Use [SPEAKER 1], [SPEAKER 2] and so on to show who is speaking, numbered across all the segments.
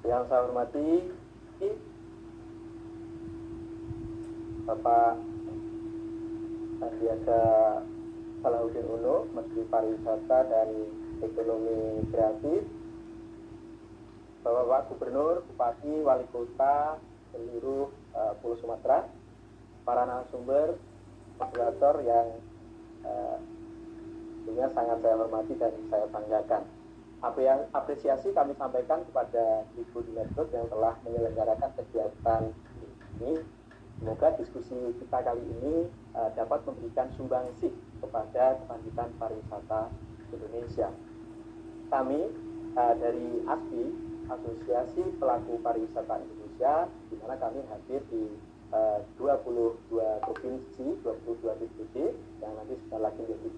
[SPEAKER 1] Yang saya hormati Bapak Sandiaga Salahuddin Uno, Menteri Pariwisata dan Ekonomi Kreatif, Bapak Gubernur, Bupati, Wali Kota, seluruh Pulau Sumatera, para narasumber, moderator yang tentunya sangat saya hormati dan saya banggakan. Apresiasi kami sampaikan kepada Ibu Direktur yang telah menyelenggarakan kegiatan ini. Semoga diskusi kita kali ini dapat memberikan sumbangsih kepada kebangkitan pariwisata Indonesia. Kami dari ASPI, Asosiasi Pelaku Pariwisata Indonesia, di mana kami hadir di 22 provinsi, 22 DPD, yang nanti sebentar lagi menjadi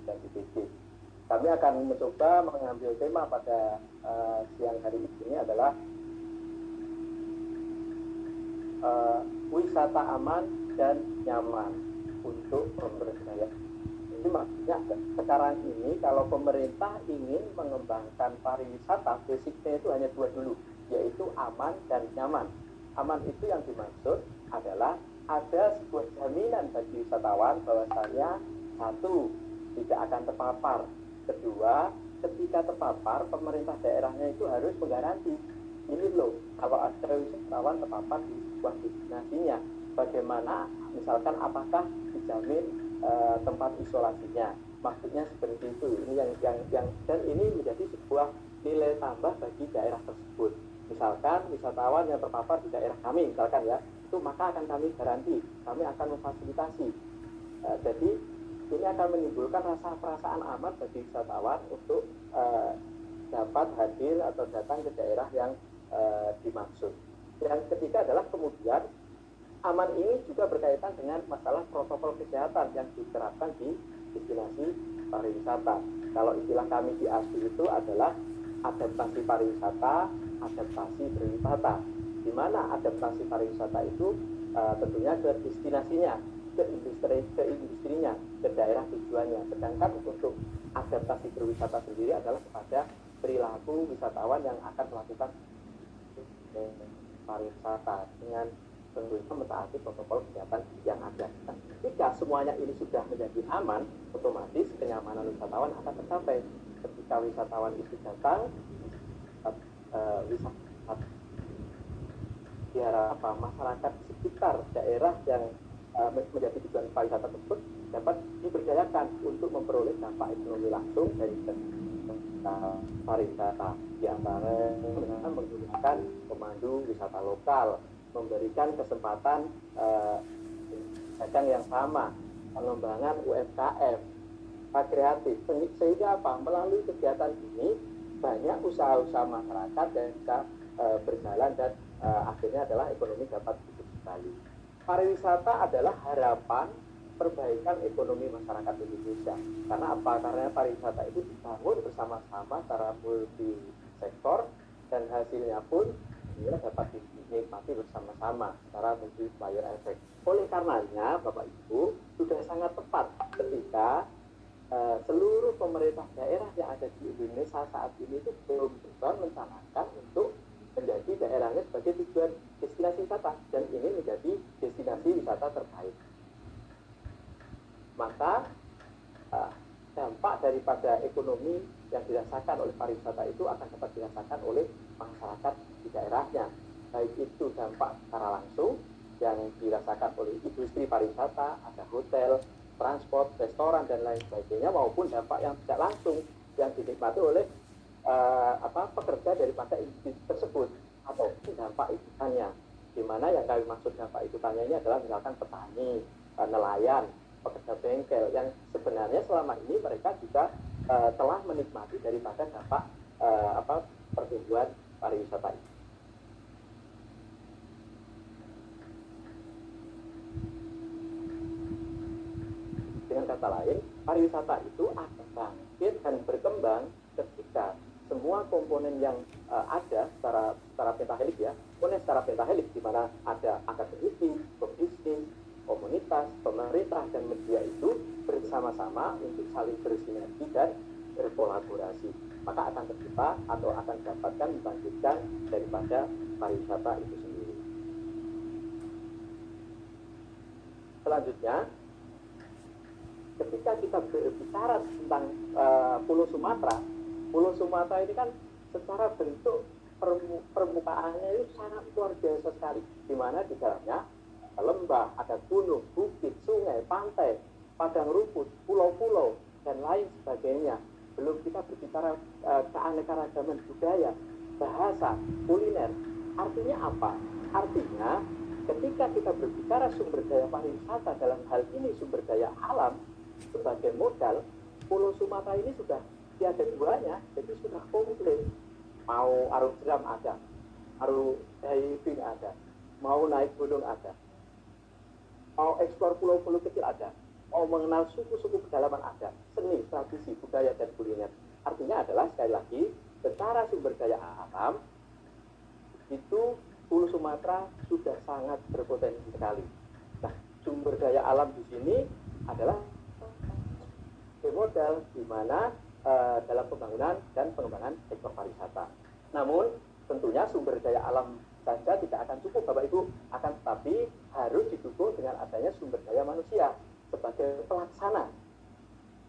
[SPEAKER 1] 23 DPD. Kami akan mencoba mengambil tema pada siang hari ini adalah wisata aman dan nyaman untuk pemberdayaan. Jadi maksudnya sekarang ini kalau pemerintah ingin mengembangkan pariwisata, basicnya itu hanya dua dulu, yaitu aman dan nyaman. Aman itu yang dimaksud adalah ada sebuah jaminan bagi wisatawan bahwasanya satu, tidak akan terpapar. Kedua, ketika terpapar, pemerintah daerahnya itu harus menggaransi ini loh, kalau ada wisatawan terpapar di sebuah destinasinya, bagaimana, misalkan apakah dijamin tempat isolasinya, maksudnya seperti itu. Ini yang dan ini menjadi sebuah nilai tambah bagi daerah tersebut. Misalkan wisatawan yang terpapar di daerah kami, misalkan ya, itu maka akan kami garansi, kami akan memfasilitasi. Jadi ini akan menimbulkan rasa perasaan aman bagi wisatawan untuk dapat hadir atau datang ke daerah yang dimaksud. Yang ketiga adalah kemudian aman ini juga berkaitan dengan masalah protokol kesehatan yang diterapkan di destinasi pariwisata. Kalau istilah kami di ASPI itu adalah adaptasi pariwisata, adaptasi berwisata. Di mana adaptasi pariwisata itu tentunya ke destinasinya, ke industrinya, ke daerah tujuannya. Sedangkan untuk adaptasi berwisata sendiri adalah kepada perilaku wisatawan yang akan melakukan pariwisata dengan tentunya mentaati protokol kesehatan yang ada. Ketika semuanya ini sudah menjadi aman, otomatis kenyamanan wisatawan akan tercapai. Ketika wisatawan itu datang, wisata diharapkan masyarakat sekitar daerah yang menjadi tujuan pariwisata tersebut dapat diberdayakan untuk memperoleh dampak ekonomi langsung dari pariwisata, di antara dengan menggunakan pemandu wisata lokal, memberikan kesempatan dagang yang sama, pengembangan UMKM, kreatif, sehingga apa? Melalui kegiatan ini banyak usaha-usaha masyarakat yang bisa berjalan dan akhirnya adalah ekonomi dapat hidup kembali. Pariwisata adalah harapan perbaikan ekonomi masyarakat Indonesia. Karena apa? Karena pariwisata itu dibangun bersama-sama secara multi sektor dan hasilnya pun dapat dinikmati bersama-sama secara multiplier effect. Oleh karenanya, Bapak Ibu, sudah sangat tepat ketika seluruh pemerintah daerah yang ada di Indonesia saat ini itu berusaha mencanangkan untuk menjadi daerahnya sebagai tujuan destinasi wisata, dan ini menjadi destinasi wisata terbaik. Maka dampak daripada ekonomi yang dirasakan oleh pariwisata itu akan dapat dirasakan oleh masyarakat di daerahnya, baik itu dampak secara langsung yang dirasakan oleh industri pariwisata, ada hotel, transport, restoran dan lain sebagainya, maupun dampak yang tidak langsung yang dinikmati oleh pekerja daripada industri tersebut, atau dampak ikutannya, di mana yang kami maksud dampak ikutannya ini adalah misalkan petani, nelayan, pekerja bengkel yang sebenarnya selama ini mereka juga telah menikmati daripada dampak pertumbuhan pariwisata ini. Dengan kata lain, pariwisata itu akan bangkit dan berkembang ketika semua komponen yang ada secara pentahelik ya, komponen secara pentahelik di mana ada akademisi, pebisnis, komunitas, pemerintah dan media itu bersama-sama untuk saling bersinergi dan berkolaborasi. maka akan tercipta atau akan dapatkan membangkitkan daripada pariwisata itu sendiri. Selanjutnya, ketika kita berbicara tentang Pulau Sumatera ini kan secara bentuk permukaannya itu sangat luar biasa sekali, di mana di dalamnya lembah, ada gunung, bukit, sungai, pantai, padang rumput, pulau-pulau, dan lain sebagainya. Belum kita berbicara keanekaragaman budaya, bahasa, kuliner. Artinya apa? Artinya ketika kita berbicara sumber daya pariwisata, dalam hal ini sumber daya alam sebagai modal, Pulau Sumatera ini sudah tiada duanya, jadi sudah komplit. Mau arung jeram ada, arung diving ada, mau naik gunung ada, mau eksplor pulau-pulau kecil ada, mau mengenal suku-suku pedalaman ada, seni, tradisi, budaya, dan kuliner. Artinya adalah, sekali lagi, secara sumber daya alam, itu Pulau Sumatera sudah sangat berpotensi sekali. Nah, sumber daya alam di sini adalah modal di mana dalam pembangunan dan pengembangan sektor pariwisata. Namun, tentunya sumber daya alam saja tidak akan cukup, Bapak Ibu, akan tetapi harus didukung dengan adanya sumber daya manusia sebagai pelaksana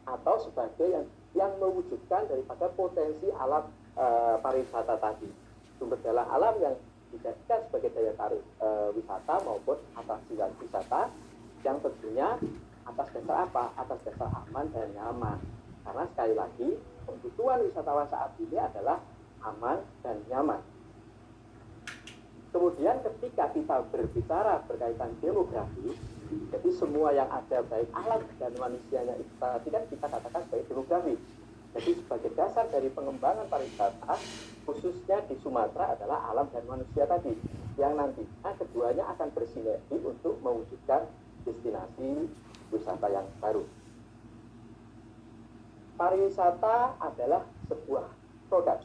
[SPEAKER 1] atau sebagai yang mewujudkan daripada potensi alam pariwisata tadi. Sumber daya alam yang dijadikan sebagai daya tarik wisata maupun atraksi wisata yang tentunya atas dasar apa? Atas dasar aman dan nyaman. Karena sekali lagi, kebutuhan wisatawan saat ini adalah aman dan nyaman. Kemudian ketika kita berbicara berkaitan demografi, jadi semua yang ada baik alam dan manusianya itu tadi kan kita katakan sebagai demografi. Jadi sebagai dasar dari pengembangan pariwisata, khususnya di Sumatera adalah alam dan manusia tadi, yang nantinya keduanya akan bersinergi untuk mewujudkan destinasi wisata yang baru. Pariwisata adalah sebuah produk.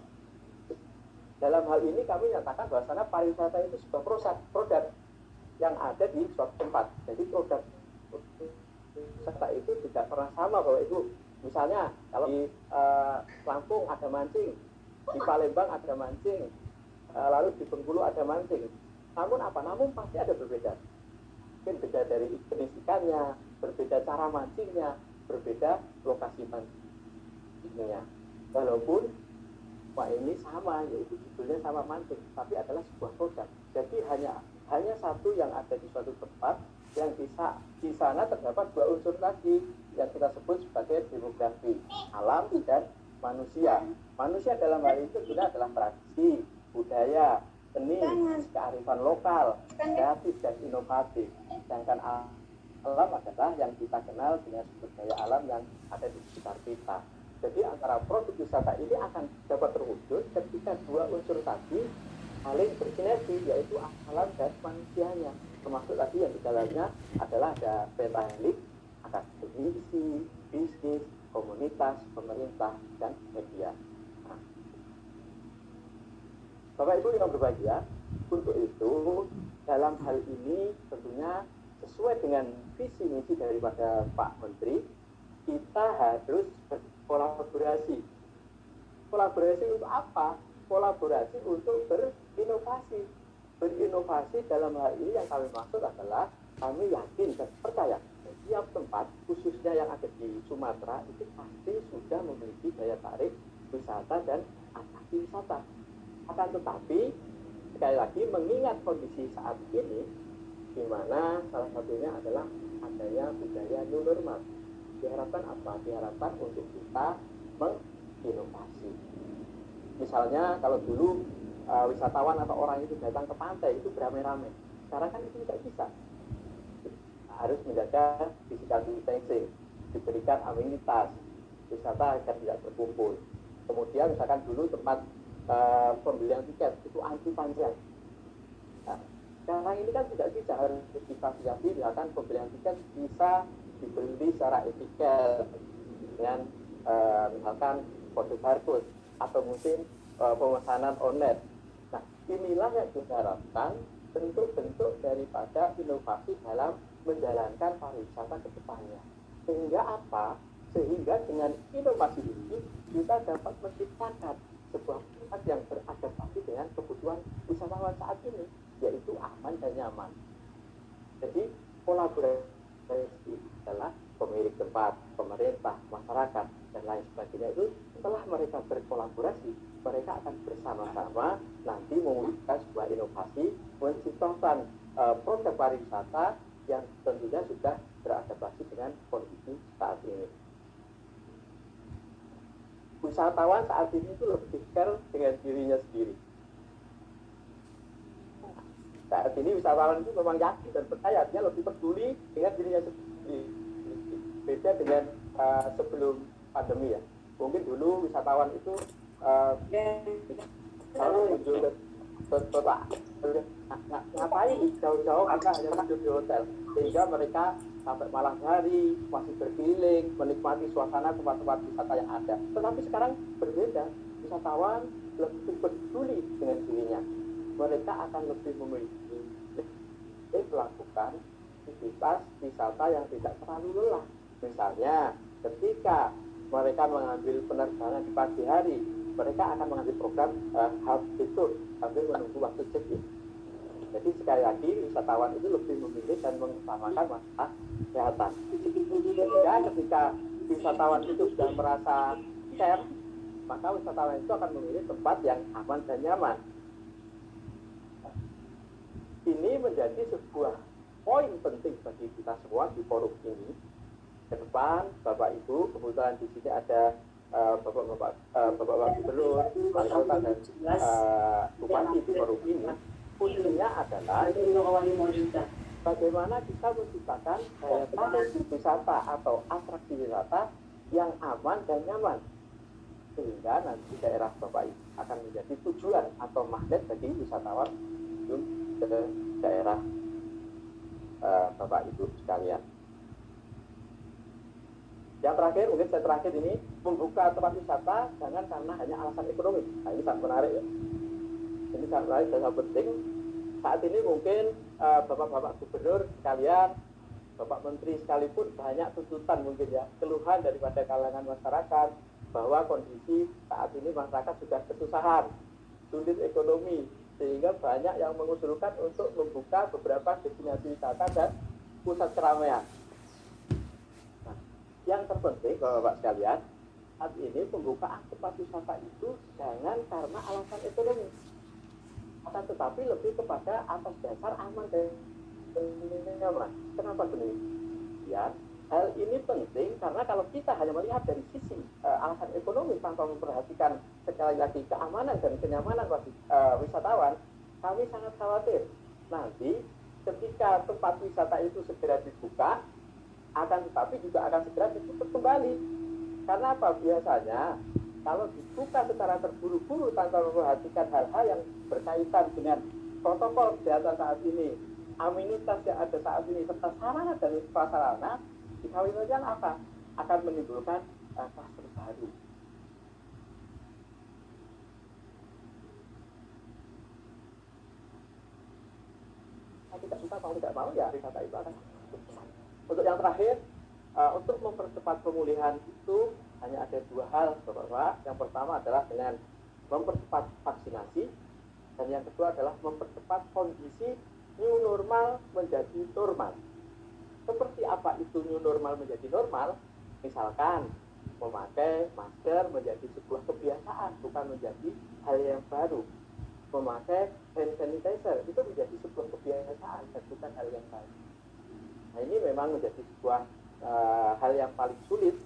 [SPEAKER 1] Dalam hal ini kami nyatakan bahwasanya pariwisata itu sebuah produk yang ada di suatu tempat. Jadi produk wisata itu tidak pernah sama, Bapak Ibu. Misalnya kalau di Lampung ada mancing, di Palembang ada mancing, lalu di Bengkulu ada mancing. Namun apa? Namun pasti ada berbeda. Mungkin beda dari jenis ikannya, berbeda cara mancingnya, berbeda lokasi mancingnya. Walaupun ini sama, yaitu judulnya sama mancing, tapi adalah sebuah produk. Jadi hanya satu yang ada di suatu tempat, yang bisa di sana terdapat dua unsur tadi yang kita sebut sebagai demografi, alam dan manusia. Manusia dalam hal itu juga adalah tradisi, budaya, seni, kearifan lokal, kreatif dan inovatif. Sedangkan alam adalah yang kita kenal dengan sumber daya alam yang ada di sekitar kita. Jadi antara produk wisata ini akan dapat terwujud ketika dua unsur tadi saling bersinergi, yaitu alam dan manusianya. Termasuk tadi yang di dalamnya adalah ada petani, akademisi, bisnis, komunitas, pemerintah, dan media. Nah, Bapak Ibu yang berbahagia, untuk itu dalam hal ini tentunya sesuai dengan visi misi daripada Pak Menteri, kita harus berkolaborasi. Kolaborasi untuk apa? Kolaborasi untuk berinovasi. Berinovasi dalam hal ini yang kami maksud adalah kami yakin dan percaya setiap tempat, khususnya yang ada di Sumatera, itu pasti sudah memiliki daya tarik wisata dan atraksi wisata. Akan tetapi, sekali lagi mengingat kondisi saat ini, di mana salah satunya adalah adanya budaya new normal. Diharapkan apa? Diharapkan untuk kita menginovasi. Misalnya kalau dulu wisatawan atau orang itu datang ke pantai itu beramai-ramai. Sekarang kan itu tidak bisa. Harus menjaga physical distancing, diberikan amenitas, wisata agar tidak berkumpul. Kemudian misalkan dulu tempat pembelian tiket itu anti panjang. Nah, sekarang ini kan tidak bisa, harus difasilitasi, misalkan pembelian tiket bisa dibeli secara etiket dengan misalkan kode barcode atau mungkin pemesanan online. Nah, inilah yang diharapkan bentuk-bentuk daripada inovasi dalam menjalankan pariwisata ke depannya. Sehingga apa? sehingga dengan inovasi ini kita dapat menciptakan sebuah tempat yang beradaptasi dengan kebutuhan wisatawan saat ini, yaitu aman dan nyaman. Jadi kolaborasi adalah pemilik tempat, pemerintah, masyarakat, dan lain sebagainya itu setelah mereka berkolaborasi, mereka akan bersama-sama nanti mewujudkan sebuah inovasi, menciptakan produk pariwisata yang tentunya sudah beradaptasi dengan kondisi saat ini. Wisatawan saat ini itu lebih care dengan dirinya sendiri. Saat ini wisatawan itu memang yakin dan percaya, dia lebih peduli dengan dirinya sendiri. Beda dengan sebelum pandemi ya. Mungkin dulu wisatawan itu selalu muncul ke kota, ngapain jauh-jauh karena hanya tidur di hotel, sehingga mereka sampai malam hari masih berkeliling menikmati suasana tempat-tempat wisata yang ada. Tetapi sekarang berbeda, wisatawan lebih peduli dengan dirinya. Mereka akan lebih memilih melakukan aktivitas wisata yang tidak terlalu lelah. Misalnya, ketika mereka mengambil penerbangan di pagi hari, mereka akan mengambil program half day tour sambil menunggu waktu check-in. Jadi sekali lagi wisatawan itu lebih memilih dan mengutamakan masalah kesehatan. Sehingga ketika wisatawan itu sudah merasa care, maka wisatawan itu akan memilih tempat yang aman dan nyaman. Ini menjadi sebuah poin penting bagi kita semua di forum ini. Ke depan, Bapak Ibu, kebetulan di sini ada Bapak Gubernur, Wali Kota dan Bupati di forum ini. Kuncinya adalah bagaimana kita menciptakan daya tarik wisata atau atraksi wisata yang aman dan nyaman, sehingga nanti daerah Bapak Ibu akan menjadi tujuan atau magnet bagi wisatawan ke daerah Bapak Ibu sekalian. Yang terakhir, mungkin saya terakhir ini, membuka tempat wisata jangan karena hanya alasan ekonomi. Nah, ini sangat menarik ya. Ini sangat menarik dan sangat penting. Saat ini mungkin Bapak-Bapak Gubernur sekalian, Bapak Menteri sekalipun banyak tuntutan mungkin ya, keluhan daripada kalangan masyarakat bahwa kondisi saat ini masyarakat sudah kesusahan, sulit ekonomi, sehingga banyak yang mengusulkan untuk membuka beberapa destinasi wisata dan pusat keramaian. Nah, yang terpenting Bapak-Bapak sekalian, saat ini pembukaan tempat wisata itu jangan karena alasan ekonomi, akan tetapi lebih kepada atas dasar aman dan nyaman. Kenapa demikian? Hal ini penting karena kalau kita hanya melihat dari sisi alasan ekonomi tanpa memperhatikan sekali lagi keamanan dan kenyamanan bagi wisatawan, kami sangat khawatir nanti ketika tempat wisata itu segera dibuka, akan tetapi juga akan segera ditutup kembali. Karena apa? Biasanya kalau dibuka secara terburu-buru tanpa memperhatikan hal-hal yang berkaitan dengan protokol kesehatan saat ini, amenitas yang ada saat ini, serta sarana dan prasarana, dikhawatirkan apa? Akan menimbulkan kluster baru. Nah, kita suka mau tidak mau ya wisata itu akan. Untuk yang terakhir, untuk mempercepat pemulihan itu hanya ada dua hal, Bapak-Bapak. Yang pertama adalah dengan mempercepat vaksinasi, dan yang kedua adalah mempercepat kondisi new normal menjadi normal. Seperti apa itu new normal menjadi normal? Misalkan memakai masker menjadi sebuah kebiasaan, bukan menjadi hal yang baru. Memakai hand sanitizer itu menjadi sebuah kebiasaan dan bukan hal yang baru. Nah, ini memang menjadi sebuah hal yang paling sulit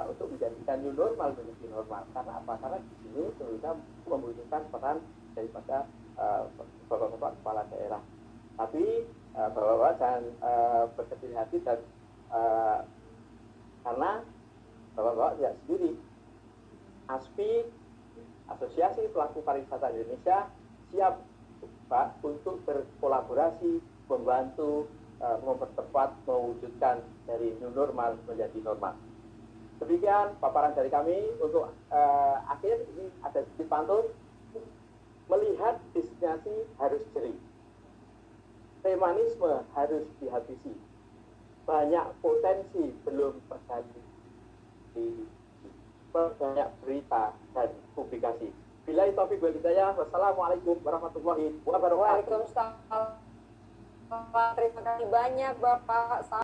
[SPEAKER 1] untuk menjadikan new normal menjadi normal. Karena apa? Karena di sini tentunya membutuhkan peran daripada Bapak-Bapak kepala daerah. Tapi Bapak-Bapak jangan berkecil hati dan karena Bapak-Bapak tidak sendiri. ASPI, Asosiasi Pelaku Pariwisata Indonesia, siap Pak untuk berkolaborasi, membantu mempercepat mewujudkan dari new normal menjadi normal. Demikian paparan dari kami. Untuk akhir ini ada sedikit pantun, melihat destinasi harus jeli, remanisme harus dihabisi, banyak potensi belum tergali, banyak berita dan publikasi. Bila taufik wal hidayah. Wassalamualaikum warahmatullahi wabarakatuh.
[SPEAKER 2] Waalaikumsalam. Terima kasih banyak Bapak.